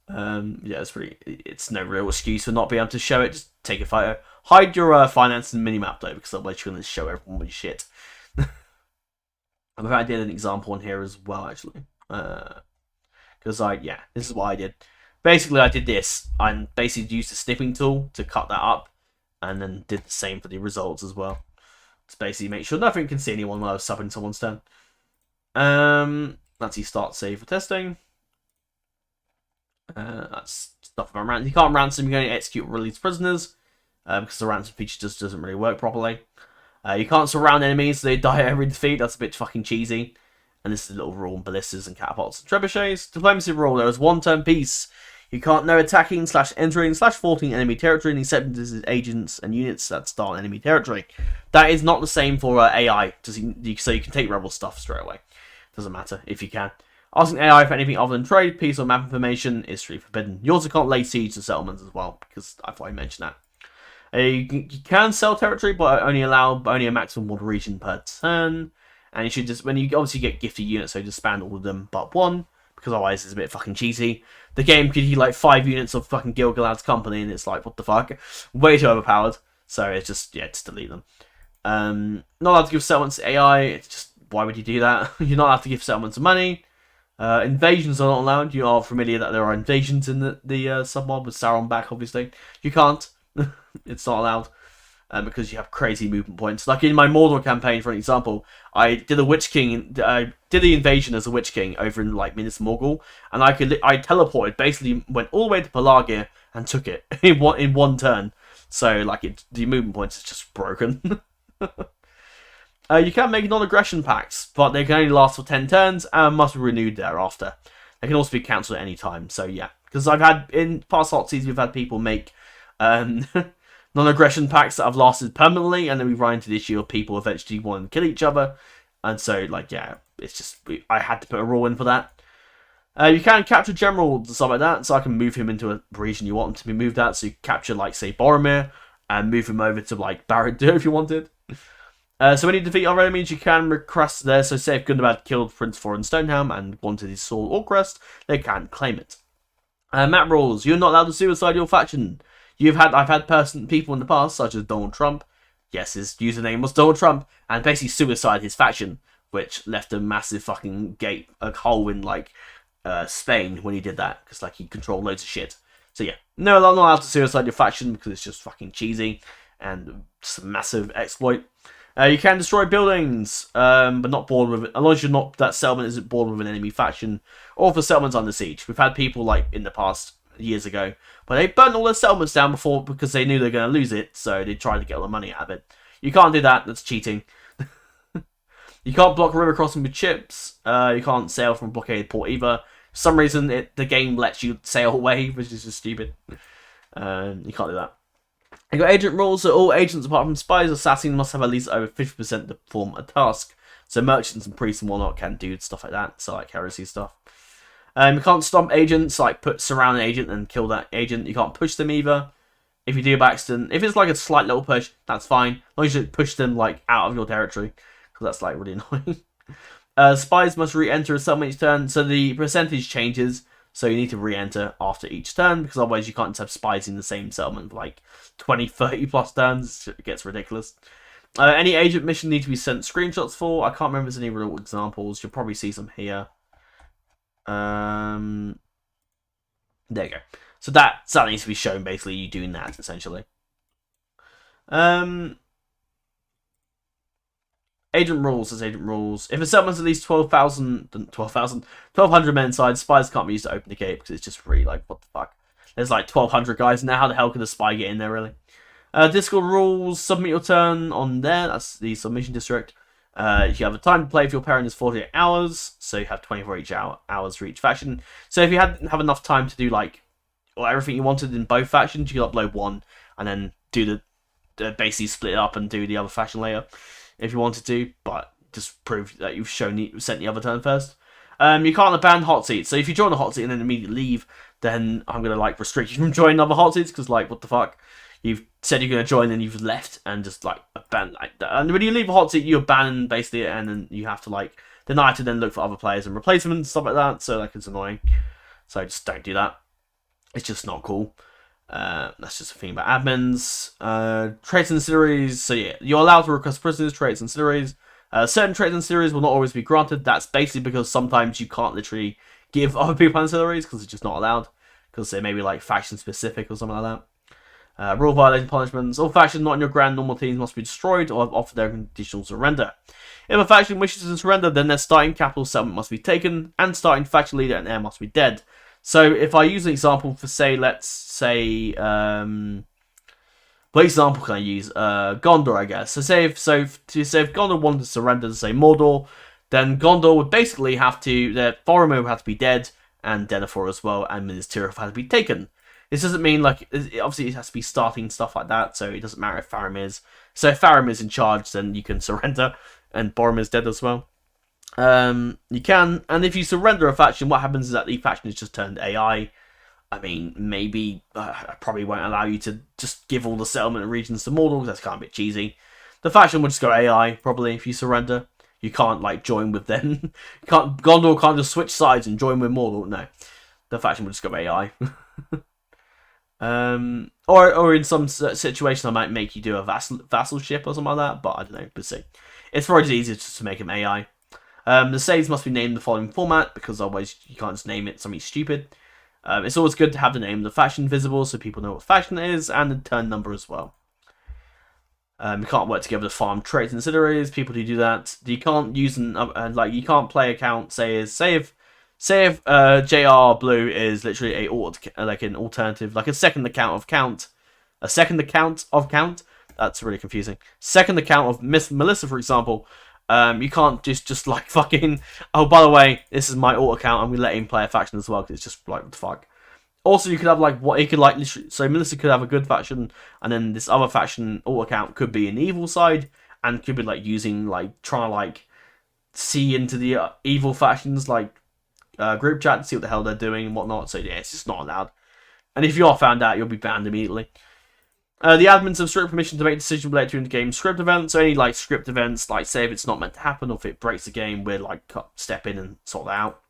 Yeah, it's no real excuse for not being able to show it. Just take a photo. Hide your finance and minimap though, because otherwise you're going to show everyone with your shit. I did an example on here as well, actually. Because this is what I did. Basically, I did this. I basically used the snipping tool to cut that up, and then did the same for the results as well. To basically make sure nothing can see anyone while I was subbing someone's turn. That's you start save for testing. That's stuff about ransom. You can't ransom, you can only execute or release prisoners, because the ransom feature just doesn't really work properly. You can't surround enemies so they die at every defeat. That's a bit fucking cheesy. And this is a little rule on ballistas and catapults and trebuchets. Diplomacy rule: there is 1 turn peace. You can't no attacking / entering / faulting enemy territory, except this is agents and units that start enemy territory. That is not the same for AI, so you can take rebel stuff straight away. Doesn't matter if you can. Asking AI for anything other than trade, peace, or map information is strictly forbidden. You also can't lay siege to settlements as well, because I thought I mentioned that. You can sell territory, but only a maximum one region per turn. And you should just, when you obviously get gifted units, so just expand all of them but one, because otherwise it's a bit fucking cheesy. The game gives you like 5 units of fucking Gil-galad's company, and it's like, what the fuck? Way too overpowered. So it's just, yeah, just delete them. Not allowed to give settlements to AI. It's just, why would you do that? You're not allowed to give settlements money. Invasions are not allowed. You are familiar that there are invasions in the submod with Sauron back, obviously. You can't. It's not allowed. Because you have crazy movement points. Like in my Mordor campaign, for an example, I did a Witch King. I did the invasion as a Witch King over in like Minas Morgul, and I teleported, basically went all the way to Pelargir and took it in one turn. So like the movement points is just broken. You can make non-aggression pacts, but they can only last for 10 turns and must be renewed thereafter. They can also be cancelled at any time. So yeah, because I've had in past Hotseats, we've had people make non-aggression pacts that have lasted permanently, and then we run into the issue of people eventually wanting to kill each other. And so, like, yeah, it's just, I had to put a rule in for that. You can capture generals and stuff like that, so I can move him into a region you want him to be moved at. So you capture, like, say, Boromir, and move him over to, like, Barad-dûr if you wanted. So when you defeat other enemies, you can request there. So say if Gundabad killed Prince Thorin Stonehelm and wanted his sword or crest, they can claim it. Map rules. You're not allowed to suicide your faction. I've had people in the past, such as Donald Trump. Yes, his username was Donald Trump, and basically suicide his faction, which left a massive fucking hole in like Spain when he did that, because like he controlled loads of shit. So yeah, no, I'm not allowed to suicide your faction because it's just fucking cheesy and just a massive exploit. You can destroy buildings, but not border with, as long as you're not, that settlement isn't bordered with an enemy faction, or if the settlement's under siege. We've had people like in the past years ago, but they burnt all their settlements down before because they knew they were going to lose it, so they tried to get all the money out of it. You can't do that, that's cheating. You can't block river crossing with ships. You can't sail from a blockaded port either. For some reason, the game lets you sail away, which is just stupid. You can't do that. You got agent rules, so all agents apart from spies or assassins must have at least over 50% to perform a task. So merchants and priests and whatnot can do stuff like that, so like heresy stuff. You can't stomp agents, like surround an agent and kill that agent. You can't push them either. If you do by accident, if it's like a slight little push, that's fine. As long as you push them like out of your territory, because that's like really annoying. Spies must re-enter a settlement each turn, so the percentage changes. So you need to re-enter after each turn, because otherwise you can't just have spies in the same settlement for like 20, 30 plus turns. It gets ridiculous. Any agent mission need to be sent screenshots for. I can't remember if there's any real examples. You'll probably see some here. There you go. So that needs to be shown, basically, you doing that, essentially. Agent rules as agent rules. If a settlement's at least 1,200 men inside, spies can't be used to open the gate because it's just really like, what the fuck? There's like 1,200 guys now. How the hell can a spy get in there, really? Discord rules. Submit your turn on there. That's the submission district. You have a time to play if your parent is 48 hours, so you have 24 hours for each faction. So if you have enough time to do like everything you wanted in both factions, you can upload one and then do the basically split it up and do the other faction later if you wanted to, but just prove that you've sent the other turn first. You can't abandon Hotseat. So if you join a Hotseat and then immediately leave, then I'm gonna like restrict you from joining other Hotseats, because like, what the fuck? You've said you're gonna join and you've left and just like abandon like that. And when you leave a Hotseat, you abandon basically it, and then you have to like deny to then look for other players and replace them and stuff like that. So like, it's annoying. So just don't do that. It's just not cool. That's just a thing about admins. Traits and ancillaries. So yeah, you're allowed to request prisoners, traits and ancillaries. Certain traits and ancillaries will not always be granted. That's basically because sometimes you can't literally give other people ancillaries because it's just not allowed. Because they may be like faction specific or something like that. Rule violation punishments. All factions not in your grand normal teams must be destroyed or have offered their conditional surrender. If a faction wishes to surrender, then their starting capital settlement must be taken, and starting faction leader and heir must be dead. So if I use an example for, say, let's say, what example can I use? Gondor, I guess. So say if Gondor wanted to surrender to, say, Mordor, then Gondor would basically have to, their Boromir would have to be dead, and Denethor as well, and Minas Tirith had to be taken. This doesn't mean, like, obviously it has to be starting stuff like that, so it doesn't matter if Faram is. So if Faram is in charge, then you can surrender, and Boromir's dead as well. You can, and if you surrender a faction, what happens is that the faction is just turned AI. I mean, maybe I probably won't allow you to just give all the settlement and regions to Mordor, because that's kind of a bit cheesy. The faction will just go AI, probably, if you surrender. You can't, like, join with them. Gondor can't just switch sides and join with Mordor, no. The faction will just go AI. Or in some situation, I might make you do a vassalship or something like that, but I don't know, we'll see. It's probably easier just to make them AI. The saves must be named in the following format, because otherwise you can't just name it something stupid. It's always good to have the name of the faction visible so people know what faction it is, and the turn number as well. You can't work together to farm traits and ancillaries. People do that. You can't use like you can't play account. Say if JR Blue is literally an alternative, like a second account of count. That's really confusing. Second account of Miss Melissa, for example. You can't just like fucking. Oh, by the way, this is my alt account. I'm gonna let him play a faction as well because it's just like what the fuck. Also, you could have like what he could like literally. So Melissa could have a good faction, and then this other faction alt account could be an evil side, and could be like using like trying to like see into the evil factions like group chat to see what the hell they're doing and whatnot. So yeah, it's just not allowed. And if you are found out, you'll be banned immediately. The admins have strict permission to make decisions related to in-game script events. So any like script events, like say if it's not meant to happen or if it breaks the game, we'll like step in and sort that out.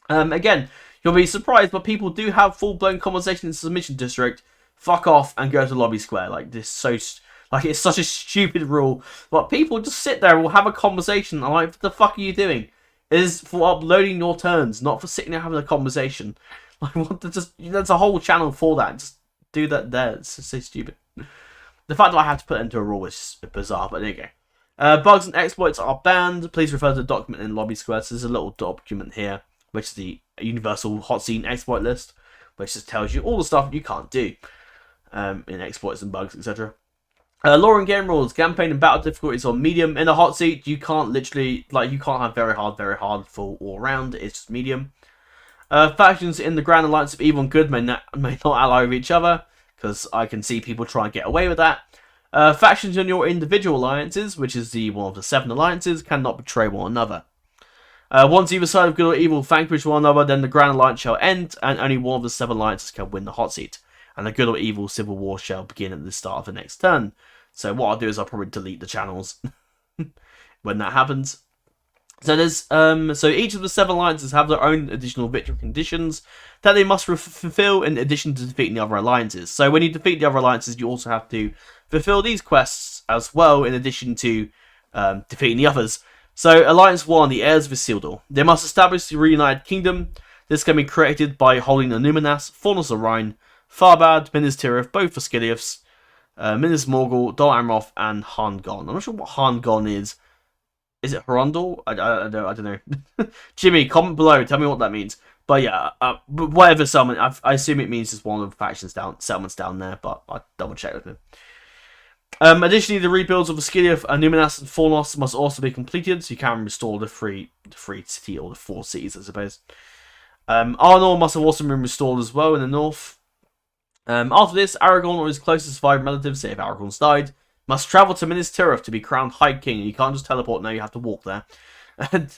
Again, you'll be surprised, but people do have full-blown conversations in the submission district. Fuck off and go to lobby square. Like this, it's such a stupid rule. But people just sit there and will have a conversation. I'm like, what the fuck are you doing? It is for uploading your turns, not for sitting there having a conversation. Like, what? There's a whole channel for that. Just do that there. It's just so stupid. The fact that I have to put it into a rule is bizarre, but there you go. Bugs and exploits are banned. Please refer to the document in lobby square. So there's a little document here, which is the universal Hotseat exploit list, which just tells you all the stuff you can't do in exploits and bugs, etc. Lore and game rules. Campaign and battle difficulties on medium. In a Hotseat, you can't literally, like, you can't have very hard, full, all round. It's just medium. Factions in the Grand Alliance of Evil and Good may not ally with each other, because I can see people try and get away with that. Factions in your individual alliances, which is one of the 7 alliances, cannot betray one another. Once either side of good or evil vanquish one another, then the Grand Alliance shall end, and only one of the 7 alliances can win the Hotseat. And the good or evil civil war shall begin at the start of the next turn. So what I'll do is I'll probably delete the channels when that happens. So there's so each of the 7 alliances have their own additional victory conditions that they must fulfill in addition to defeating the other alliances. So when you defeat the other alliances, you also have to fulfill these quests as well in addition to defeating the others. So Alliance 1, the heirs of Isildur. They must establish the reunited kingdom. This can be created by holding the Numinas, Faunus of Rhine, Farbad, Minas Tirith, both for Skilius, Minas Morgul, Dol Amroth, and Harngon. I'm not sure what Harngon is. Is it Horondal? I don't know. Jimmy, comment below. Tell me what that means. But yeah, whatever settlement. I assume it means it's one of the settlements down there. But I'll double check with him. Additionally, the rebuilds of Skilius, Numinas, and Fornos must also be completed, so you can restore the free city or the 4 cities, I suppose. Arnor must have also been restored as well in the north. After this, Aragorn or his closest surviving relatives, say if Aragorn's died, must travel to Minas Tirith to be crowned High King. You can't just teleport now, you have to walk there.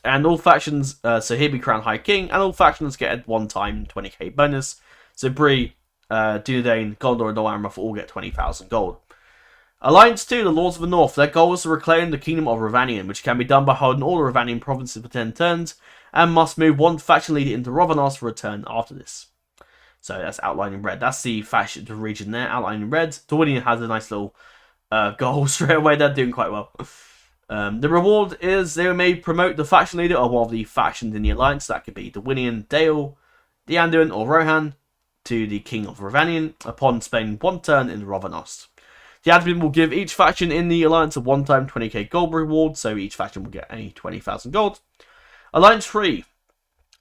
And all factions, so he'll be crowned High King, and all factions get a one-time 20k bonus. So Bree, Dunedain, Gondor, and Dol Amroth all get 20,000 gold. Alliance 2, the Lords of the North. Their goal is to reclaim the Kingdom of Rhovanion, which can be done by holding all the Rhovanion provinces for 10 turns, and must move one faction leader into Rhovanos for a turn after this. So that's outlined in red. That's the faction, the region there, outlined in red. Dornian has a nice little goal straight away. They're doing quite well. The reward is they may promote the faction leader of one of the factions in the alliance. That could be Dornian, Dale, the Anduin, or Rohan, to the King of Rhovanion upon spending 1 turn in Rhovanos. The admin will give each faction in the alliance a one-time 20k gold reward, so each faction will get a 20,000 gold. Alliance 3,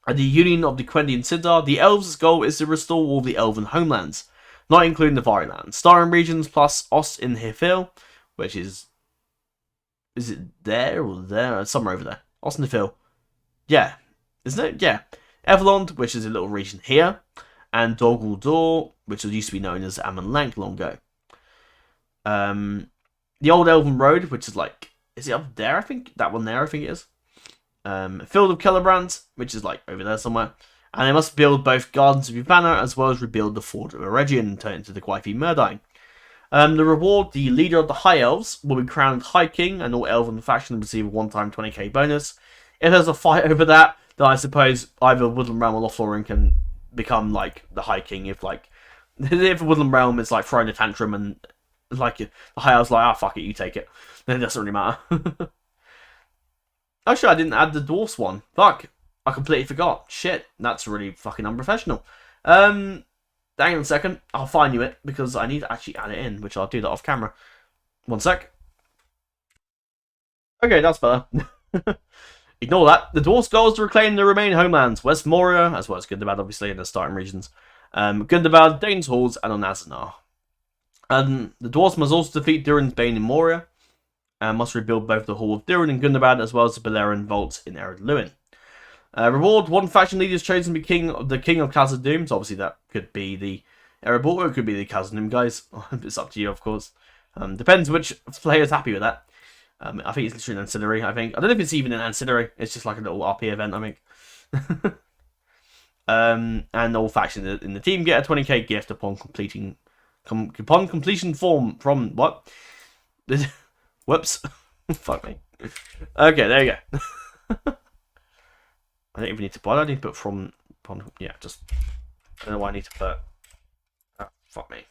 the Union of the Quendi and Sindar. The Elves' goal is to restore all the Elven homelands, not including the Vari lands. Starring regions plus Ost in Hifil, which is it there or there? Somewhere over there. Ost in Hifil. Yeah. Isn't it? Yeah. Everlond, which is a little region here, and Dol Guldur, which used to be known as Amon Lank long ago. The Old Elven Road, which is like, is it up there? I think that one there. I think it is. Field of Celebrant, which is like over there somewhere. And they must build both Gardens of Ivana as well as rebuild the Fort of Eregion and turn it into the Quaifi Murdine. The reward, the leader of the High Elves will be crowned High King, and all elves in the faction receive a one-time 20k bonus. If there's a fight over that, then I suppose either Woodland Realm or Lothlorien can become like the High King. If Woodland Realm is like throwing a tantrum and like the High Elves like, ah, fuck it, you take it, then it doesn't really matter. Actually, I didn't add the Dwarfs one. Fuck, I completely forgot. Shit, that's really fucking unprofessional. Hang on a second, I'll find you it, because I need to actually add it in, which I'll do that off camera. One sec. Okay, that's better. Ignore that. The Dwarfs' goal is to reclaim the remaining homelands, West Moria, as well as Gundabad, obviously, in the starting regions. Gundabad, Dane's Halls, and Onazanar. The Dwarfs must also defeat Durin's Bane in Moria, and must rebuild both the Hall of Durin in Gundabad, as well as the Beleriand Vaults in Ered Luin. Reward, one faction leader is chosen to be the King of Khazad-dûm, so obviously that could be the Erebor, or it could be the Khazad-dûm guys. It's up to you, of course. Depends which player's happy with that. I think it's literally an ancillary, I think. I don't know if it's even an ancillary. It's just like a little RP event, I think. And all factions in the team get a 20k gift upon completion from what? Whoops. Fuck me. Okay, there you go. I don't even need to buy that. I need to put from yeah, just I don't know why I need to put. Oh, fuck me.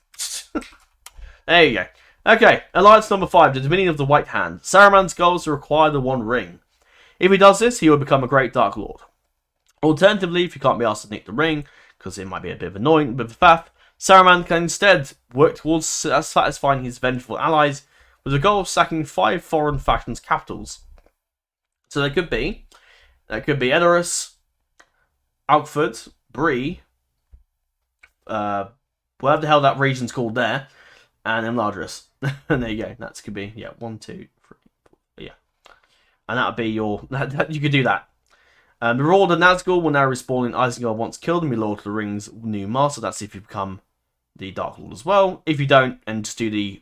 There you go. Okay, Alliance number 5, the Dominion of the White Hand. Saruman's goal is to acquire the One Ring. If he does this, he will become a great Dark Lord. Alternatively, if you can't be asked to nick the ring, because it might be a bit of annoying with the faff, Saruman can instead work towards satisfying his vengeful allies with the goal of sacking 5 foreign factions' capitals. So there could be Edoras, Alkford, Bree, whatever the hell that region's called there, and Imladris. And there you go. That could be, yeah, 1, 2, 3, 4, yeah. And that would be your, you could do that. The reward of Nazgul will now respawn in Isengard once killed and be Lord of the Rings' new master. That's if you become the Dark Lord as well. If you don't, and just do the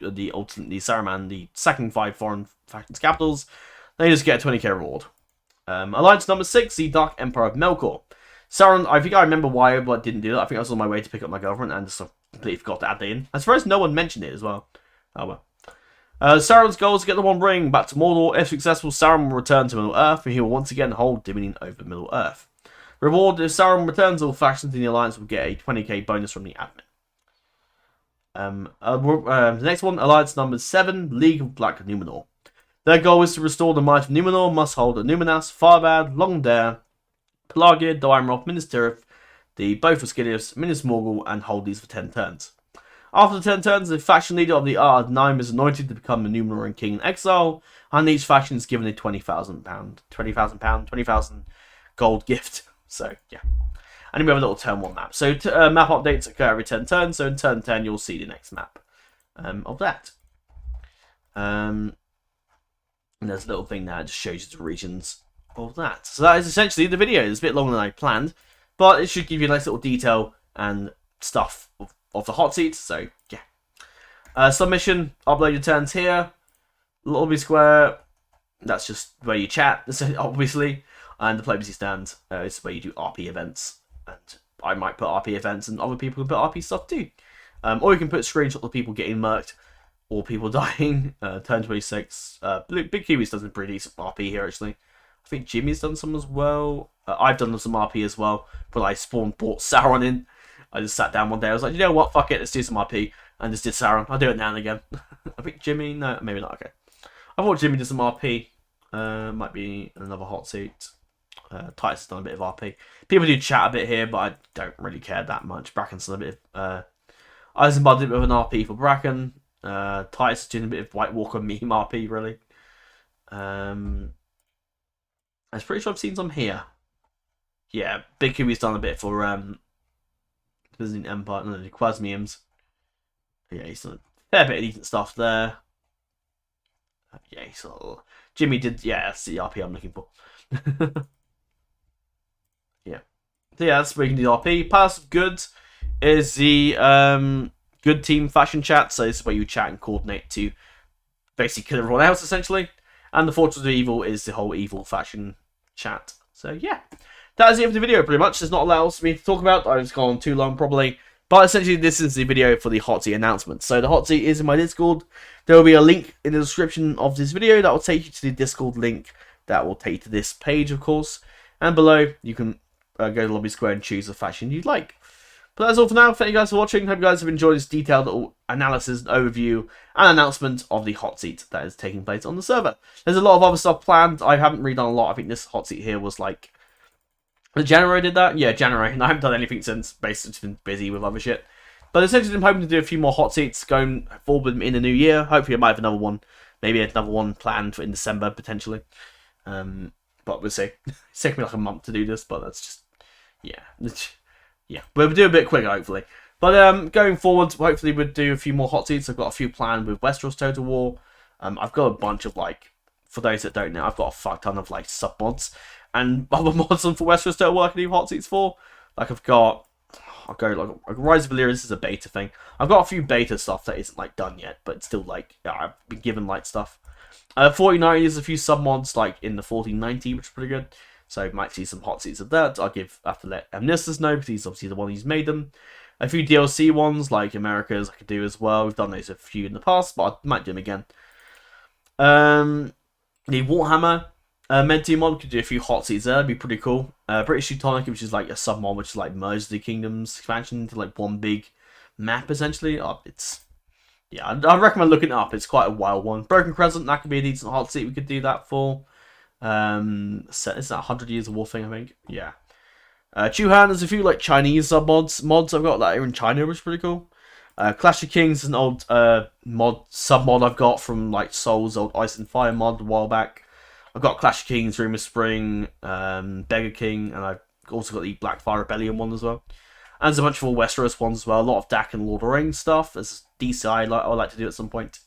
Saruman, the sacking 5 foreign factions' capitals, then you just get a 20k reward. Alliance number 6, the Dark Empire of Melkor. Sauron, I think I remember why I didn't do that. I think I was on my way to pick up my girlfriend and just completely forgot to add that in. As far as no one mentioned it as well. Oh well. Sauron's goal is to get the One Ring back to Mordor. If successful, Sauron will return to Middle-earth, and he will once again hold dominion over Middle-earth. Reward, if Sauron returns, all factions in the Alliance will get a 20k bonus from the admin. The next one, Alliance number 7, League of Black Numenor. Their goal is to restore the might of Numenor, must hold at Numinas, Farbad, Longdare, Pelagia, Daimeroth, Minas Tirith, the both of Skilius, Minas Morgul, and hold these for 10 turns. After the 10 turns, the faction leader of the Ard 9 is anointed to become the Numenorean king in exile, and each faction is given a £20,000 gold gift. So, yeah. And we have a little turn 1 map. So, map updates occur every 10 turns, so in turn 10 you'll see the next map of that. And there's a little thing there that just shows you the regions of that. So that is essentially the video. It's a bit longer than I planned, but it should give you a nice little detail and stuff of the hot seats. So yeah, submission, upload your turns here. Lobby square, that's just where you chat, obviously, and the play stand is where you do RP events, and I might put RP events, and other people can put RP stuff too. Or you can put screenshots of people getting murked or people dying. Turn 26. Big Kiwi's done some pretty decent RP here actually. I think Jimmy's done some as well. I've done some RP as well, but I brought Sauron in. I just sat down one day, I was like, you know what, fuck it, let's do some RP, and just did Sauron. I'll do it now and again. I think Jimmy, no, maybe not, okay. I thought Jimmy did some RP, might be another hot seat. Titus has done a bit of RP. People do chat a bit here, but I don't really care that much. Bracken's done a bit of, Eisenbach did a bit of an RP for Bracken. Titus is doing a bit of White Walker meme RP, really. I'm pretty sure I've seen some here. Yeah, Big Kiwi's done a bit for, Visiting Empire, no, the Quasmiums. Yeah, he's done a fair bit of decent stuff there. Yeah, he's a little... Jimmy did, yeah, that's the RP I'm looking for. Yeah. So yeah, that's where you can do RP. Palace of Goods is the good team fashion chat. So this is where you chat and coordinate to basically kill everyone else, essentially. And the Fortress of Evil is the whole evil faction chat. So yeah, that is it for the video pretty much. There's not a lot else for me to talk about. I've gone too long probably. But essentially this is the video for the Hotseat announcement. So the Hotseat is in my Discord. There will be a link in the description of this video that will take you to the Discord link. That will take you to this page, of course. And below, you can go to Lobby Square and choose the faction you'd like. But that's all for now. Thank you guys for watching. Hope you guys have enjoyed this detailed little analysis, overview, and announcement of the Hotseat that is taking place on the server. There's a lot of other stuff planned. I haven't really done a lot. I think this Hotseat here was like... January did that? Yeah, January. And I haven't done anything since. Basically, just been busy with other shit. But essentially, I'm hoping to do a few more Hotseats going forward in the new year. Hopefully, I might have another one. Maybe another one planned in December, potentially. But we'll see. It's taken me like a month to do this, but that's just... Yeah. Yeah. We'll do a bit quicker, hopefully. But going forward, hopefully we'll do a few more Hotseats. I've got a few planned with Westeros Total War. I've got a bunch of, like... For those that don't know, I've got a fuck ton of, like, sub-mods. And other mods for Westeros Total War I can do Hotseats for. Like, I've got... I'll go, like Rise of Valyria, this is a beta thing. I've got a few beta stuff that isn't, like, done yet. But it's still, like, yeah, I've been given, like, stuff. 4090 is a few sub-mods, like, in the 1490, which is pretty good. So, might see some Hotseats of that. Have to let Amnistus know, because he's obviously the one who's made them. A few DLC ones, like America's, I could do as well. We've done those a few in the past, but I might do them again. The Warhammer Menti mod, could do a few Hotseats there. That'd be pretty cool. British Teutonic, which is like a sub-mod, which is like merged the Kingdoms expansion into like one big map, essentially. Yeah, I'd recommend looking it up. It's quite a wild one. Broken Crescent, that could be a decent Hotseat. We could do that for. It's that 100 Years of War thing, I think. Yeah. Chuhan, there's a few like Chinese mods I've got that are in China, which is pretty cool. Clash of Kings is an old sub-mod I've got from like Soul's old Ice and Fire mod a while back. I've got Clash of Kings, Dream of Spring, Beggar King, and I've also got the Blackfire Rebellion one as well. And there's a bunch of all Westeros ones as well. A lot of DAC and Lord of the Rings stuff. There's DC I would like to do at some point.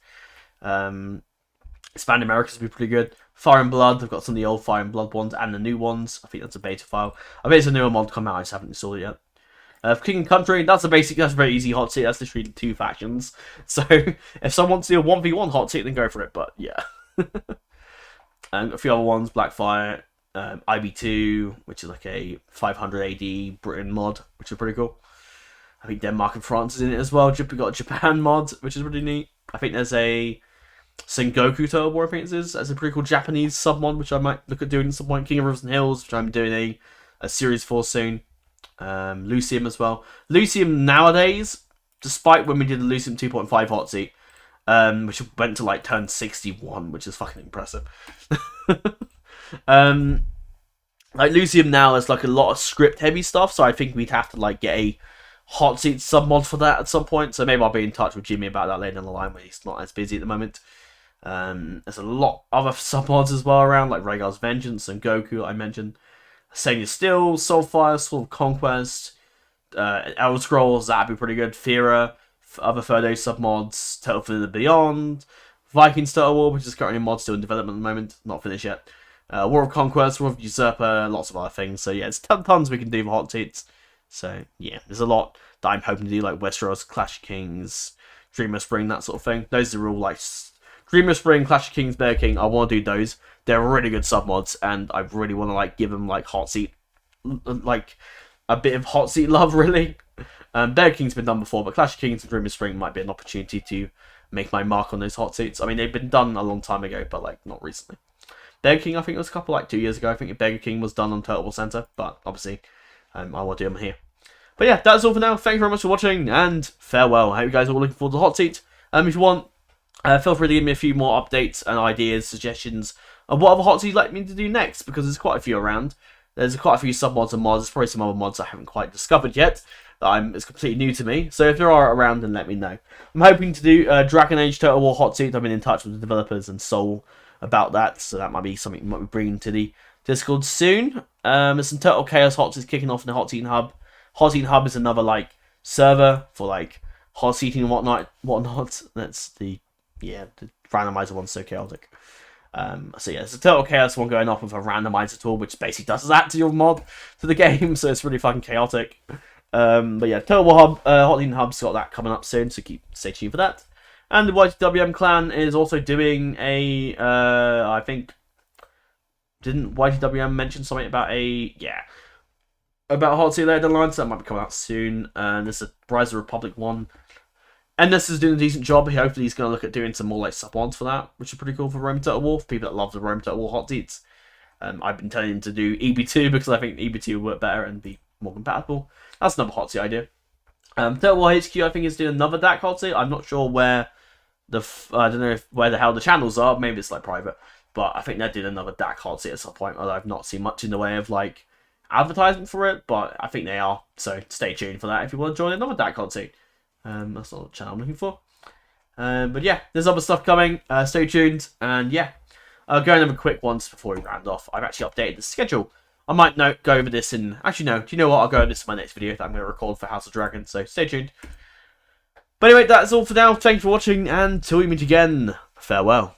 Expand Americas would be pretty good. Fire and Blood, I've got some of the old Fire and Blood ones and the new ones. I think that's a beta file. I bet it's a newer mod come out, I just haven't installed it yet. King and Country, that's a very easy Hotseat. That's literally 2 factions. So, if someone wants to do a 1v1 Hotseat, then go for it, but yeah. And a few other ones, Blackfire, IB2, which is like a 500 AD Britain mod, which is pretty cool. I think Denmark and France is in it as well. We've got a Japan mod, which is really neat. I think there's a Sengoku Total War, I think it is. That's a pretty cool Japanese sub-mod, which I might look at doing at some point. King of Rivers and Hills, which I'm doing a series for soon. Lucium as well. Lucium nowadays, despite when we did the Lucium 2.5 Hotseat, which went to like turn 61, which is fucking impressive. Like Lucium now is like a lot of script heavy stuff, so I think we'd have to like get a Hotseat sub-mod for that at some point. So maybe I'll be in touch with Jimmy about that later down the line when he's not as busy at the moment. There's a lot of other sub-mods as well around, like Rhaegar's Vengeance and Goku I mentioned. Senior Steel, Soulfire, Soul of Conquest, Elder Scrolls, that'd be pretty good. Fira, other Frodo submods, Total War Beyond, Vikings Total War, which is currently a mod still in development at the moment, not finished yet. War of Conquest, War of Usurper, lots of other things. So yeah, there's tons we can do for Hotseats. So yeah, there's a lot that I'm hoping to do, like Westeros, Clash of Kings, Dream of Spring, that sort of thing. Those are all like Dream of Spring, Clash of Kings, Bear King. I want to do those. They're really good submods, and I really want to like give them like Hotseat, like a bit of Hotseat love, really. Bear King's been done before, but Clash of Kings and Dream of Spring might be an opportunity to make my mark on those Hotseats. I mean, they've been done a long time ago, but like not recently. Bear King, I think it was a couple like 2 years ago. I think Beggar King was done on Total War Center, but obviously I want to do them here. But yeah, that's all for now. Thank you very much for watching, and farewell. I hope you guys are all looking forward to Hotseat. If you want, feel free to give me a few more updates and ideas, suggestions of what other Hotseats you'd like me to do next, because there's quite a few around. There's quite a few sub-mods and mods. There's probably some other mods I haven't quite discovered yet. It's completely new to me. So if there are around, then let me know. I'm hoping to do Dragon Age Total War Hotseat. I've been in touch with the developers and Soul about that, so that might be something we might be bringing to the Discord soon. There's some Total Chaos Hotseats kicking off in the Hotseat Hub. Hotseat Hub is another like server for like Hotseating and whatnot. That's the randomizer one's so chaotic. So yeah, it's a Total Chaos one going off with a randomizer tool, which basically does that to your mod to the game, so it's really fucking chaotic. But yeah, Total War Hub, Hotseating Hub's got that coming up soon, so stay tuned for that. And the YTWM clan is also doing a, I think, didn't YTWM mention something about about Hotseat later down the line, so that might be coming out soon. And there's a Rise of the Republic one. And this is doing a decent job. Hopefully he's going to look at doing some more like sub-ons for that, which is pretty cool for Rome Total War, for people that love the Rome Total War hot seats. I've been telling him to do EB2 because I think EB2 would work better and be more compatible. That's another hot seat idea. Total War HQ, I think, is doing another DAC hot seat. I'm not sure where I don't know where the hell the channels are. Maybe it's like private, but I think they're doing another DAC hot seat at some point. Although I've not seen much in the way of like advertisement for it, but I think they are. So stay tuned for that if you want to join another DAC hot seat. That's not the channel I'm looking for. But yeah, there's other stuff coming. Stay tuned. And yeah, I'll go over quick ones before we round off. I've actually updated the schedule. I might go over this in... Actually, no. Do you know what? I'll go over this in my next video that I'm going to record for House of Dragon. So stay tuned. But anyway, that's all for now. Thanks for watching. And till we meet again, farewell.